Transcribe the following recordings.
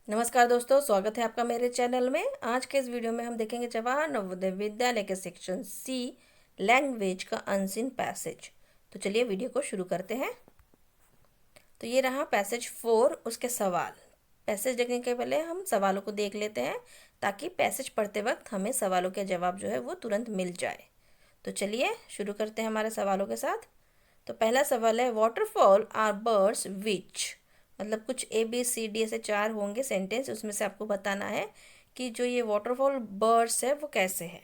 नमस्कार दोस्तों, स्वागत है आपका मेरे चैनल में। आज के इस वीडियो में हम देखेंगे जवाहर नवोदय विद्यालय के सेक्शन सी लैंग्वेज का अनसीन पैसेज। तो चलिए वीडियो को शुरू करते हैं। तो ये रहा पैसेज 4, उसके सवाल। पैसेज देखने के पहले हम सवालों को देख लेते हैं ताकि पैसेज पढ़ते वक्त हमें सवालों के जवाब जो है वो तुरंत मिल जाए। तो चलिए शुरू करते हैं हमारे सवालों के साथ। तो पहला सवाल है, वाटरफॉल आर बर्ड्स विच। मतलब कुछ ए बी सी डी ऐसे 4 होंगे सेंटेंस, उसमें से आपको बताना है कि जो ये वाटरफॉल बर्ड्स है वो कैसे है।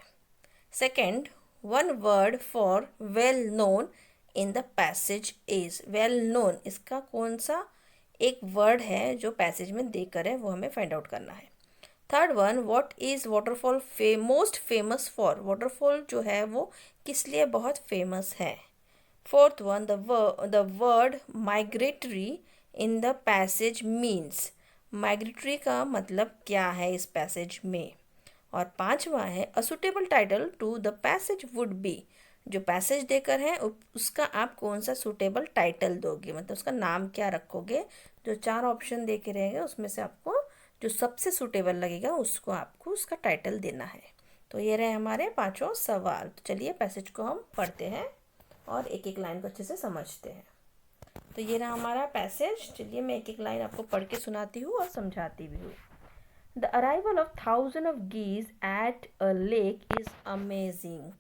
Second, one word for well known in the passage is. Well known, इसका कौन सा एक वर्ड है जो पैसेज में देकर है वो हमें फाइंड आउट करना है। Third one, what is waterfall most famous for. Waterfall जो है वो किस लिए बहुत फेमस है। Fourth one, the word migratory in the passage means. Migratory का मतलब क्या है इस पैसेज में। और पांचवा है, a suitable title to the passage would be. जो पैसेज देकर है उसका आप कौन सा सुटेबल टाइटल दोगे, मतलब उसका नाम क्या रखोगे। जो 4 ऑप्शन दे के रहेंगे उसमें से आपको जो सबसे सुटेबल लगेगा उसको आपको उसका टाइटल देना है। तो ये रहे हमारे 5 सवाल। तो चलिए पैसेज को हम पढ़ते हैं और एक एक लाइन को अच्छे से समझते हैं। तो ये रहा हमारा पैसेज। चलिए मैं एक एक लाइन आपको पढ़ के सुनाती हूँ और समझाती भी हूँ। The arrival of thousand of geese at a lake is amazing.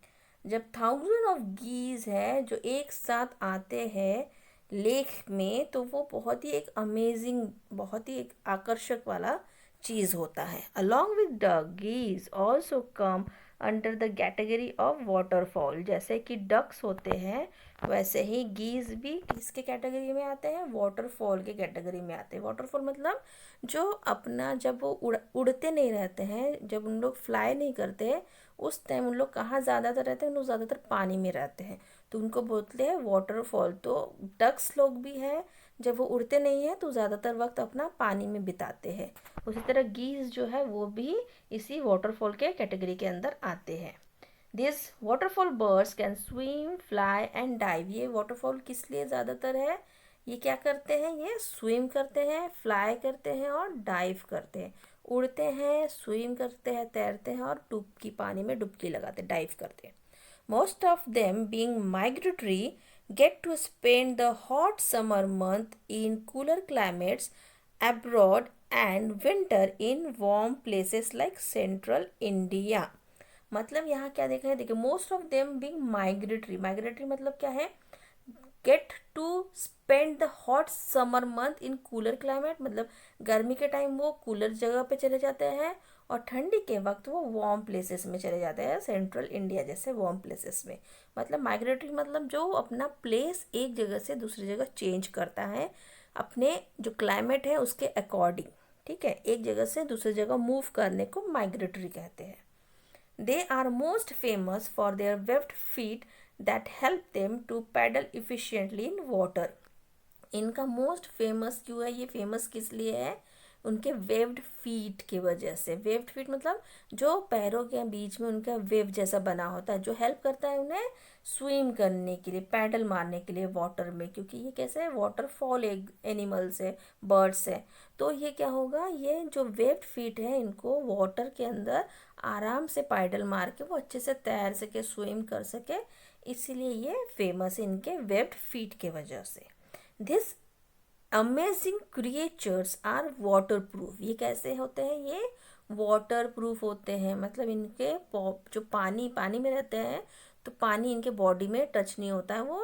जब थाउजेंड ऑफ गीज है जो एक साथ आते हैं लेक में, तो वो बहुत ही एक अमेजिंग, बहुत ही एक आकर्षक वाला चीज़ होता है। Along with duck geese also come under the category of waterfowl. जैसे कि डक्स होते हैं वैसे ही गीज भी किसके कैटेगरी में आते हैं, वाटरफॉल के कैटेगरी में आते हैं। वाटरफॉल मतलब जो अपना जब वो उड़ते नहीं रहते हैं, जब उन लोग फ्लाई नहीं करते हैं, उस टाइम उन लोग कहाँ ज़्यादातर रहते हैं, उन लोग ज़्यादातर पानी में रहते हैं, तो उनको बोलते हैं वाटरफॉल। तो डक्स लोग भी है, जब वो उड़ते नहीं है तो ज़्यादातर वक्त अपना पानी में बिताते हैं। उसी तरह गीज जो है वो भी इसी वाटरफॉल के कैटेगरी के अंदर आते हैं। This waterfall birds can swim fly and dive. ये वाटरफॉल किस लिए ज़्यादातर है, ये क्या करते हैं, ये स्विम करते हैं, फ्लाई करते हैं और डाइव करते हैं। उड़ते हैं, स्विम करते हैं, तैरते हैं और डुबकी, पानी में डुबकी लगाते हैं, डाइव करते हैं। Most of them being migratory get to spend the hot summer month in cooler climates abroad and winter in warm places like central India। मतलब यहाँ क्या देखा है, देखिए most of them being migratory. Migratory मतलब क्या है, get to spend the hot summer month in cooler climate, मतलब गर्मी के टाइम वो कूलर जगह पे चले जाते हैं और ठंडी के वक्त वो वार्म प्लेसेस में चले जाते हैं, सेंट्रल इंडिया जैसे वार्म प्लेसेस में। मतलब माइग्रेटरी मतलब जो अपना प्लेस एक जगह से दूसरी जगह चेंज करता है अपने जो क्लाइमेट है उसके अकॉर्डिंग। ठीक है, एक जगह से दूसरी जगह मूव करने को माइग्रेटरी कहते हैं। They are most famous for their webbed feet that help them to paddle efficiently in water। इनका मोस्ट फेमस क्यों है, ये फेमस किस लिए है, उनके वेव्ड फीट की वजह से। वेव्ड फीट मतलब जो पैरों के बीच में उनका वेव जैसा बना होता है, जो हेल्प करता है उन्हें स्विम करने के लिए, पैडल मारने के लिए वाटर में। क्योंकि ये कैसे है, वाटरफॉल एक एनिमल्स है, बर्ड्स है, तो ये क्या होगा, ये जो वेव्ड फीट है इनको वाटर के अंदर आराम से पैडल मार के वो अच्छे से तैर सके, स्विम कर सके, इसीलिए ये फेमस है इनके वेव्ड फीट के वजह से। This amazing creatures are waterproof. ये कैसे होते हैं, ये वाटर प्रूफ होते हैं, मतलब इनके जो पानी पानी में रहते हैं तो पानी इनके बॉडी में टच नहीं होता है, वो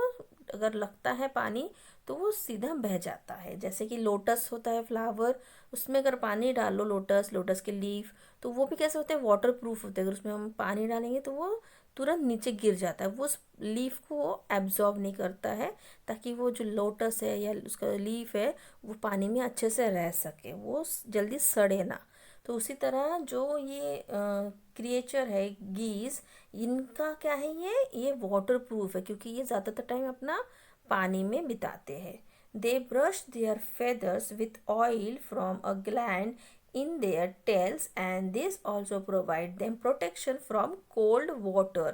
अगर लगता है पानी तो वो सीधा बह जाता है। जैसे कि लोटस होता है फ्लावर, उसमें अगर पानी डालो, लोटस लोटस के लीफ, तो वो भी कैसे होते हैं, वाटर प्रूफ होते हैं। अगर उसमें हम पानी डालेंगे तो वो तुरंत नीचे गिर जाता है, वो उस लीफ को वो एब्जॉर्ब नहीं करता है, ताकि वो जो लोटस है या उसका लीफ है वो पानी में अच्छे से रह सके, वो जल्दी सड़े ना। तो उसी तरह जो ये क्रिएचर है गीज, इनका क्या है, ये वाटर प्रूफ है क्योंकि ये ज़्यादातर टाइम अपना पानी में बिताते हैं। They brush their feathers with oil from a gland in their tails and this also provide them protection from cold water।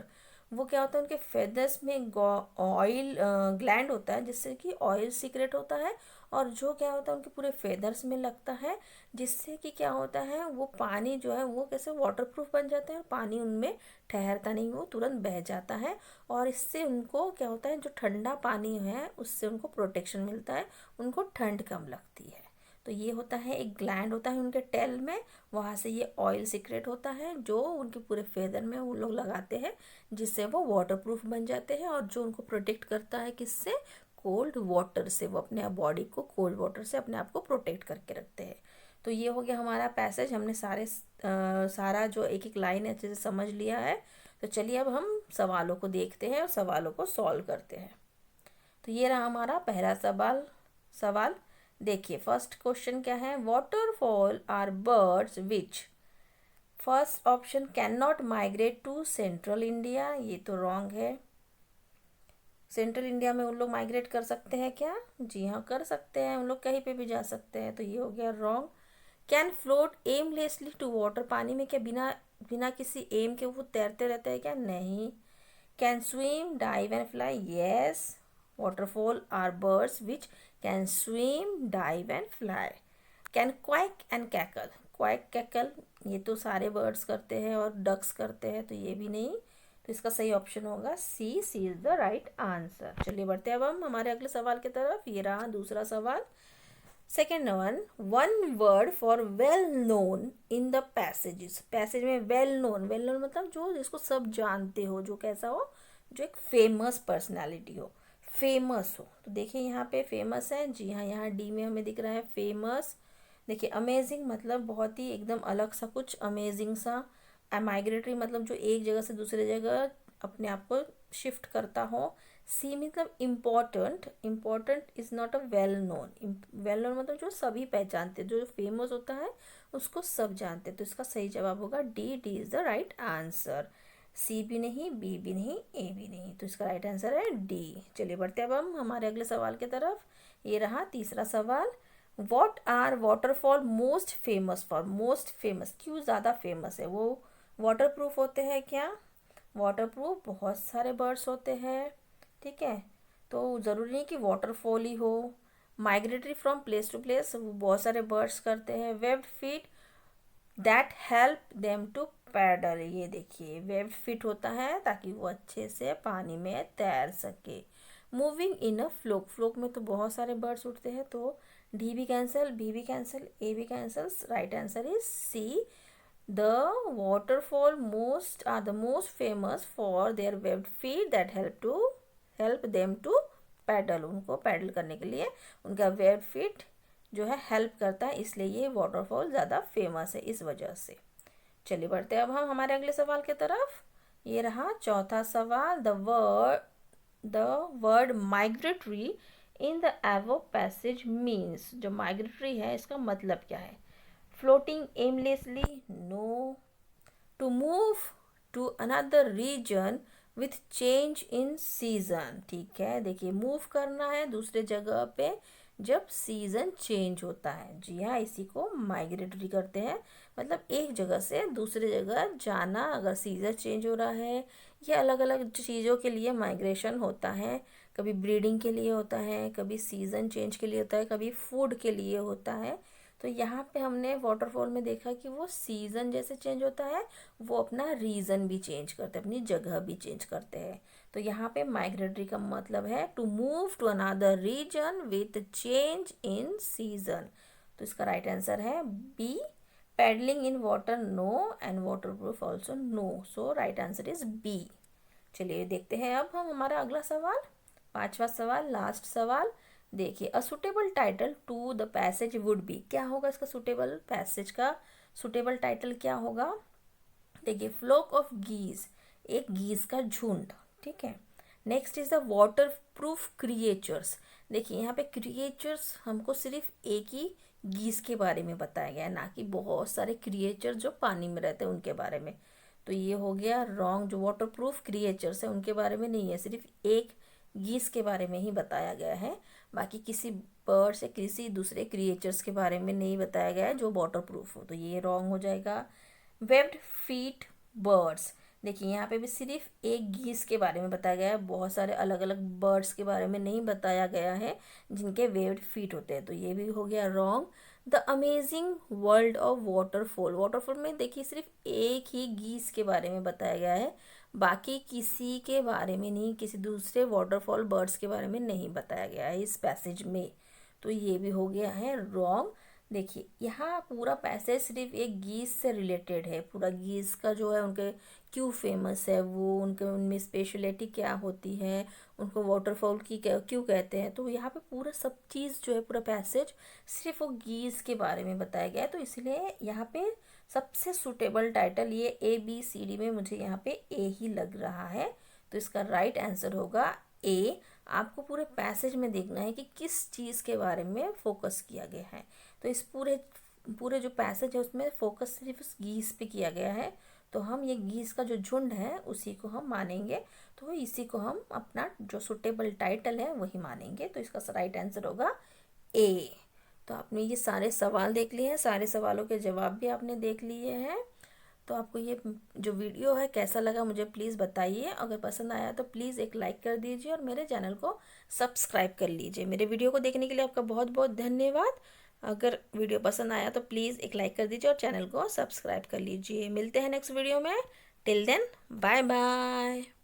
वो क्या होता है, उनके फेदर्स में ऑयल ग्लैंड होता है जिससे कि ऑयल सीक्रेट होता है, और जो क्या होता है उनके पूरे फेदर्स में लगता है, जिससे कि क्या होता है वो पानी जो है वो कैसे वाटरप्रूफ बन जाता है, और पानी उनमें ठहरता नहीं, वो तुरंत बह जाता है। और इससे उनको क्या होता है, जो ठंडा पानी है उससे उनको प्रोटेक्शन मिलता है, उनको ठंड कम लगती है। तो ये होता है, एक ग्लैंड होता है उनके टेल में, वहाँ से ये ऑयल सीक्रेट होता है जो उनके पूरे फेदर में वो लोग लगाते हैं, जिससे वो वाटरप्रूफ बन जाते हैं, और जो उनको प्रोटेक्ट करता है किससे, कोल्ड वाटर से। वो अपने बॉडी को कोल्ड वाटर से अपने आप को प्रोटेक्ट करके रखते हैं। तो ये हो गया हमारा पैसेज, हमने सारा जो एक एक लाइन है अच्छे से समझ लिया है। तो चलिए अब हम सवालों को देखते हैं और सवालों को सॉल्व करते हैं। तो ये रहा हमारा पहला सवाल। देखिए फर्स्ट क्वेश्चन क्या है, waterfall are birds which, first option can not migrate to central India, ये तो रॉन्ग है। सेंट्रल इंडिया में उन लोग माइग्रेट कर सकते हैं क्या, जी हाँ कर सकते हैं, उन लोग कहीं पे भी जा सकते हैं, तो ये हो गया wrong. Can float aimlessly to water, पानी में क्या बिना बिना किसी एम के वो तैरते रहते हैं क्या, नहीं। Can swim dive and fly, yes, waterfall are birds which can swim dive and fly. Can quack and cackle, quack cackle ये तो सारे बर्ड्स करते हैं और डक्स करते हैं, तो ये भी नहीं। तो इसका सही ऑप्शन होगा सी, सी इज द राइट आंसर। चलिए बढ़ते हैं अब हम हमारे अगले सवाल की तरफ। ये रहा दूसरा सवाल, second one word for well known in the passages, passage में वेल नोन मतलब जो जिसको सब जानते हो, जो कैसा हो, जो एक फेमस पर्सनालिटी हो, फेमस हो। तो देखिए यहाँ पे फेमस है, जी हाँ यहाँ डी में हमें दिख रहा है फेमस। देखिए अमेजिंग मतलब बहुत ही एकदम अलग सा कुछ, अमेजिंग सा। माइग्रेटरी मतलब जो एक जगह से दूसरे जगह अपने आप को शिफ्ट करता हो। सी मतलब important, important is not a well known, well known मतलब जो सभी पहचानते, जो फेमस होता है उसको सब जानते। तो इसका सही जवाब होगा D, D is the right answer. C भी नहीं, बी भी नहीं, ए भी नहीं, तो इसका राइट आंसर है डी। चलिए बढ़ते अब हम हमारे अगले सवाल की तरफ। ये रहा तीसरा सवाल, what are waterfall most famous for, most famous क्यों ज़्यादा फेमस है, वो वाटर प्रूफ होते हैं क्या, वाटर प्रूफ बहुत सारे बर्ड्स होते हैं, ठीक है। तो ज़रूरी नहीं कि वाटरफॉल ही हो। Migratory from place to place, बहुत सारे बर्ड्स करते हैं। Webbed feet that help them to paddle, ये देखिए वेब्ड फीट होता है ताकि वो अच्छे से पानी में तैर सके। Moving in a flock, flock में तो बहुत सारे बर्ड्स उठते हैं, तो डी भी कैंसिल, बी भी कैंसिल, ए भी cancel, right answer is C. The waterfall most are the most famous for their webbed feet that help them to paddle, उनको पैडल करने के लिए उनका वेब फीट जो है हेल्प करता है, इसलिए ये वाटरफॉल ज़्यादा फेमस है इस वजह से। चलिए बढ़ते हैं अब हम हमारे अगले सवाल की तरफ। ये रहा चौथा सवाल, the word migratory in the above passage means, जो माइग्रेटरी है इसका मतलब क्या है, floating aimlessly, no, to move to another region with change in season, ठीक है। देखिए मूव करना है दूसरे जगह पे जब सीजन चेंज होता है, जी हाँ इसी को माइग्रेटरी करते हैं, मतलब एक जगह से दूसरे जगह जाना, अगर सीजन चेंज हो रहा है या अलग अलग चीज़ों के लिए माइग्रेशन होता है, कभी ब्रीडिंग के लिए होता है, कभी सीज़न चेंज के लिए होता है, कभी फूड के लिए होता है। तो यहाँ पे हमने वाटरफॉल में देखा कि वो सीज़न जैसे चेंज होता है, वो अपना रीज़न भी चेंज करते हैं, अपनी जगह भी चेंज करते हैं। तो यहाँ पे माइग्रेटरी का मतलब है to move to another region with change in season. तो इसका राइट आंसर है B, paddling in water no, and waterproof also no, so right answer is B. चलिए देखते हैं अब हम हमारा अगला सवाल, पांचवा सवाल, लास्ट सवाल। देखिए a suitable title to the passage would be, क्या होगा इसका सुटेबल, पैसेज का सुटेबल टाइटल क्या होगा। देखिए फ्लोक ऑफ गीज, एक गीज का झुंड, ठीक है। Next is the water proof creatures, देखिए यहाँ पे क्रिएचर्स हमको सिर्फ एक ही गीज के बारे में बताया गया है, ना कि बहुत सारे क्रिएचर जो पानी में रहते हैं उनके बारे में। तो ये हो गया रॉन्ग, जो वाटर प्रूफ क्रिएचर्स है उनके बारे में नहीं है, सिर्फ एक गीस के बारे में ही बताया गया है, बाकी किसी बर्ड्स या किसी दूसरे क्रिएचर्स के बारे में नहीं बताया गया है जो वाटर प्रूफ हो, तो ये रॉन्ग हो जाएगा। वेब्ड फीट बर्ड्स, देखिए यहाँ पे भी सिर्फ एक गीस के बारे में बताया गया है, बहुत सारे अलग अलग बर्ड्स के बारे में नहीं बताया गया है जिनके वेव्ड फीट होते हैं, तो ये भी हो गया wrong. The amazing world of waterfall, waterfall में देखिए सिर्फ एक ही गीस के बारे में बताया गया है, बाकी किसी के बारे में नहीं, किसी दूसरे वाटरफॉल बर्ड्स के बारे में नहीं बताया गया है इस पैसेज में, तो ये भी हो गया है रॉन्ग। देखिए यहाँ पूरा पैसेज सिर्फ एक गीस से रिलेटेड है, पूरा गीस का जो है उनके क्यों फेमस है वो, उनके उनमें स्पेशलिटी क्या होती है, उनको वाटरफॉल की क्यों कहते हैं, तो यहाँ पे पूरा सब चीज़ जो है पूरा पैसेज सिर्फ वो गीस के बारे में बताया गया है, तो इसलिए यहाँ पे सबसे सुटेबल टाइटल ये ABCD में मुझे यहाँ पे ए ही लग रहा है, तो इसका राइट आंसर होगा ए। आपको पूरे पैसेज में देखना है कि किस चीज़ के बारे में फोकस किया गया है, तो इस पूरे पूरे जो पैसेज है उसमें फोकस सिर्फ उस गीस पे किया गया है, तो हम ये गीस का जो झुंड है उसी को हम मानेंगे, तो इसी को हम अपना जो सुटेबल टाइटल है वही मानेंगे, तो इसका राइट आंसर होगा ए। तो आपने ये सारे सवाल देख लिए हैं, सारे सवालों के जवाब भी आपने देख लिए हैं, तो आपको ये जो वीडियो है कैसा लगा मुझे प्लीज़ बताइए, अगर पसंद आया तो प्लीज़ एक लाइक कर दीजिए और मेरे चैनल को सब्सक्राइब कर लीजिए। मेरे वीडियो को देखने के लिए आपका बहुत बहुत धन्यवाद। अगर वीडियो पसंद आया तो प्लीज़ एक लाइक कर दीजिए और चैनल को सब्सक्राइब कर लीजिए। मिलते हैं नेक्स्ट वीडियो में, टिल देन बाय बाय।